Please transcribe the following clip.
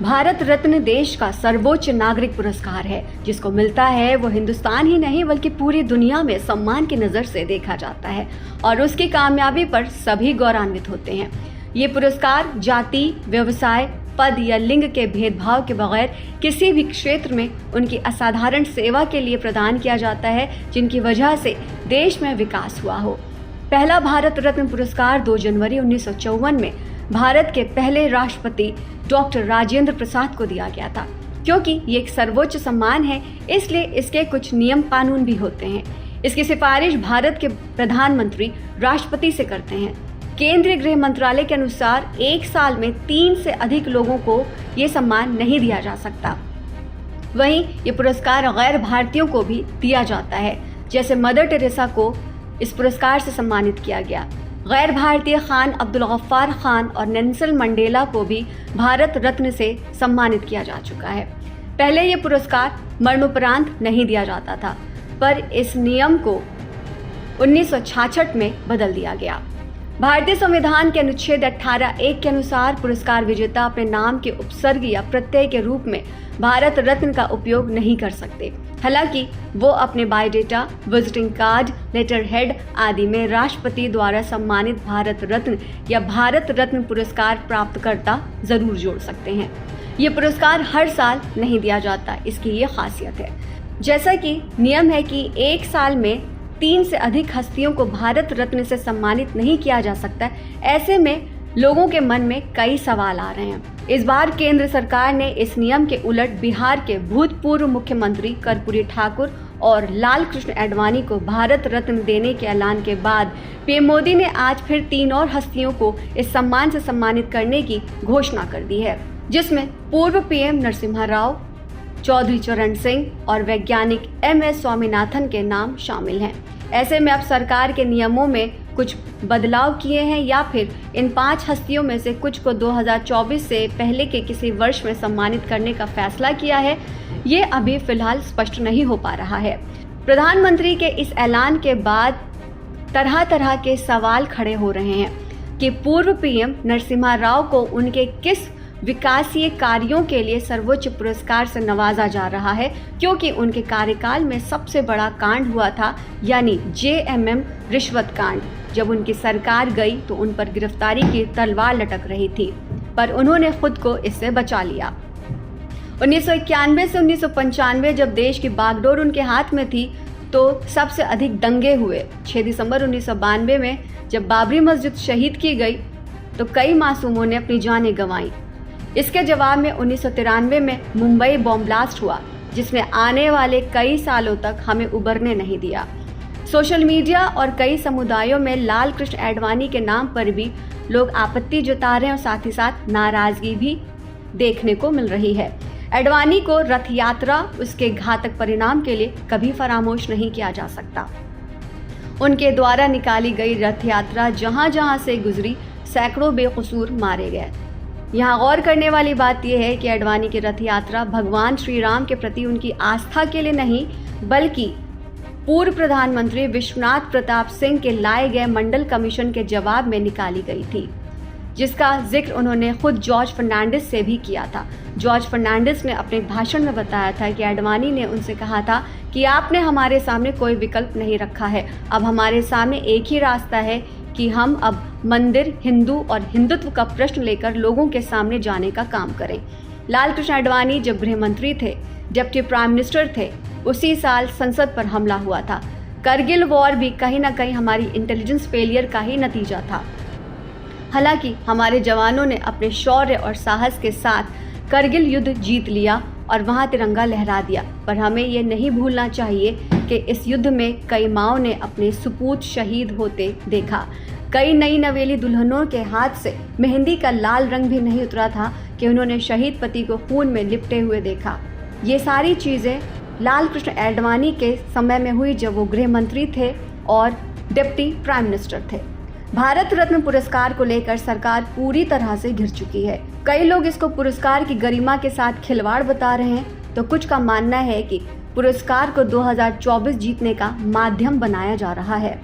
भारत रत्न देश का सर्वोच्च नागरिक पुरस्कार है। जिसको मिलता है वो हिंदुस्तान ही नहीं बल्कि पूरी दुनिया में सम्मान की नज़र से देखा जाता है और उसकी कामयाबी पर सभी गौरवान्वित होते हैं। ये पुरस्कार जाति, व्यवसाय, पद या लिंग के भेदभाव के बगैर किसी भी क्षेत्र में उनकी असाधारण सेवा के लिए प्रदान किया जाता है, जिनकी वजह से देश में विकास हुआ हो। पहला भारत रत्न पुरस्कार 2 जनवरी 1954 में भारत के पहले राष्ट्रपति डॉक्टर राजेंद्र प्रसाद को दिया गया था। क्योंकि ये एक सर्वोच्च सम्मान है, इसलिए इसके कुछ नियम कानून भी होते हैं। इसकी सिफारिश भारत के प्रधानमंत्री राष्ट्रपति से करते हैं। केंद्रीय गृह मंत्रालय के अनुसार 1 साल में 3 से अधिक लोगों को ये सम्मान नहीं दिया जा सकता। वहीं ये पुरस्कार गैर भारतीयों को भी दिया जाता है। जैसे मदर टेरेसा को इस पुरस्कार से सम्मानित किया गया। गैर भारतीय खान अब्दुल गफ्फार खान और नेल्सन मंडेला को भी भारत रत्न से सम्मानित किया जा चुका है। पहले ये पुरस्कार मरणोपरांत नहीं दिया जाता था, पर इस नियम को 1966 में बदल दिया गया। भारतीय संविधान के अनुच्छेद 18(1) के अनुसार पुरस्कार विजेता अपने नाम के उपसर्ग या प्रत्यय के रूप में भारत रत्न का उपयोग नहीं कर सकते। हालांकि वो अपने biodata, visiting card, letter head आदि में राष्ट्रपति द्वारा सम्मानित भारत रत्न या भारत रत्न पुरस्कार प्राप्तकर्ता जरूर जोड़ सकते हैं। ये पुरस्कार हर साल नहीं दिया जाता, इसकी ये खासियत है। जैसा कि नियम है कि 1 साल में 3 से अधिक हस्तियों को भारत रत्न से सम्मानित नहीं किया जा सकता। ऐसे में लोगों के मन में कई सवाल आ रहे हैं। इस बार केंद्र सरकार ने इस नियम के उलट बिहार के भूतपूर्व मुख्यमंत्री कर्पूरी ठाकुर और लाल कृष्ण आडवाणी को भारत रत्न देने के ऐलान के बाद पीएम मोदी ने आज फिर 3 और हस्तियों को इस सम्मान से सम्मानित करने की घोषणा कर दी है, जिसमें पूर्व पीएम नरसिम्हा राव, चौधरी चरण सिंह और वैज्ञानिक MS स्वामीनाथन के नाम शामिल हैं। ऐसे में अब सरकार के नियमों में कुछ बदलाव किए हैं या फिर इन 5 हस्तियों में से कुछ को 2024 से पहले के किसी वर्ष में सम्मानित करने का फैसला किया है, ये अभी फिलहाल स्पष्ट नहीं हो पा रहा है। प्रधानमंत्री के इस ऐलान के बाद तरह तरह के सवाल खड़े हो रहे हैं कि पूर्व पीएम नरसिम्हा राव को उनके किस विकासीय कार्यों के लिए सर्वोच्च पुरस्कार से नवाजा जा रहा है, क्योंकि उनके कार्यकाल में सबसे बड़ा कांड हुआ था, यानी JMM रिश्वत कांड। जब उनकी सरकार गई तो उन पर गिरफ्तारी की तलवार लटक रही थी, पर उन्होंने खुद को इससे बचा लिया। 1991 से 1995 जब देश की बागडोर उनके हाथ में थी तो सबसे अधिक दंगे हुए। 6 दिसंबर 1992 में जब बाबरी मस्जिद शहीद की गई तो कई मासूमों ने अपनी जानें गंवाई। इसके जवाब में 1993 में मुंबई बॉम्ब ब्लास्ट हुआ, जिसने आने वाले कई सालों तक हमें उबरने नहीं दिया। सोशल मीडिया और कई समुदायों में लाल कृष्ण आडवाणी के नाम पर भी लोग आपत्ति जता रहे हैं और साथ ही साथ नाराजगी भी देखने को मिल रही है। आडवाणी को रथ यात्रा उसके घातक परिणाम के लिए कभी फरामोश नहीं किया जा सकता। उनके द्वारा निकाली गई रथ यात्रा जहां जहां से गुजरी, सैकड़ों बेकसूर मारे गए। यहाँ गौर करने वाली बात यह है कि आडवाणी की रथ यात्रा भगवान श्री राम के प्रति उनकी आस्था के लिए नहीं, बल्कि पूर्व प्रधानमंत्री विश्वनाथ प्रताप सिंह के लाए गए मंडल कमीशन के जवाब में निकाली गई थी, जिसका जिक्र उन्होंने खुद जॉर्ज फर्नांडिस से भी किया था। जॉर्ज फर्नांडिस ने अपने भाषण में बताया था कि आडवाणी ने उनसे कहा था कि आपने हमारे सामने कोई विकल्प नहीं रखा है, अब हमारे सामने एक ही रास्ता है कि हम अब मंदिर, हिंदू और हिंदुत्व का प्रश्न लेकर लोगों के सामने जाने का काम करें। लाल कृष्ण आडवाणी जब गृह मंत्री थे, डिप्टी प्राइम मिनिस्टर थे, उसी साल संसद पर हमला हुआ था। करगिल वॉर भी कहीं ना कहीं हमारी इंटेलिजेंस फेलियर का ही नतीजा था। हालांकि हमारे जवानों ने अपने शौर्य और साहस के साथ करगिल युद्ध जीत लिया और वहां तिरंगा लहरा दिया, पर हमें ये नहीं भूलना चाहिए कि इस युद्ध में कई माँओं ने अपने सुपूत शहीद होते देखा। कई नई नवेली दुल्हनों के हाथ से मेहंदी का लाल रंग भी नहीं उतरा था कि उन्होंने शहीद पति को खून में लिपटे हुए देखा। ये सारी चीज़ें लाल कृष्ण आडवाणी के समय में हुई जब वो गृह मंत्री थे और डिप्टी प्राइम मिनिस्टर थे। भारत रत्न पुरस्कार को लेकर सरकार पूरी तरह से घिर चुकी है। कई लोग इसको पुरस्कार की गरिमा के साथ खिलवाड़ बता रहे हैं, तो कुछ का मानना है कि पुरस्कार को 2024 जीतने का माध्यम बनाया जा रहा है।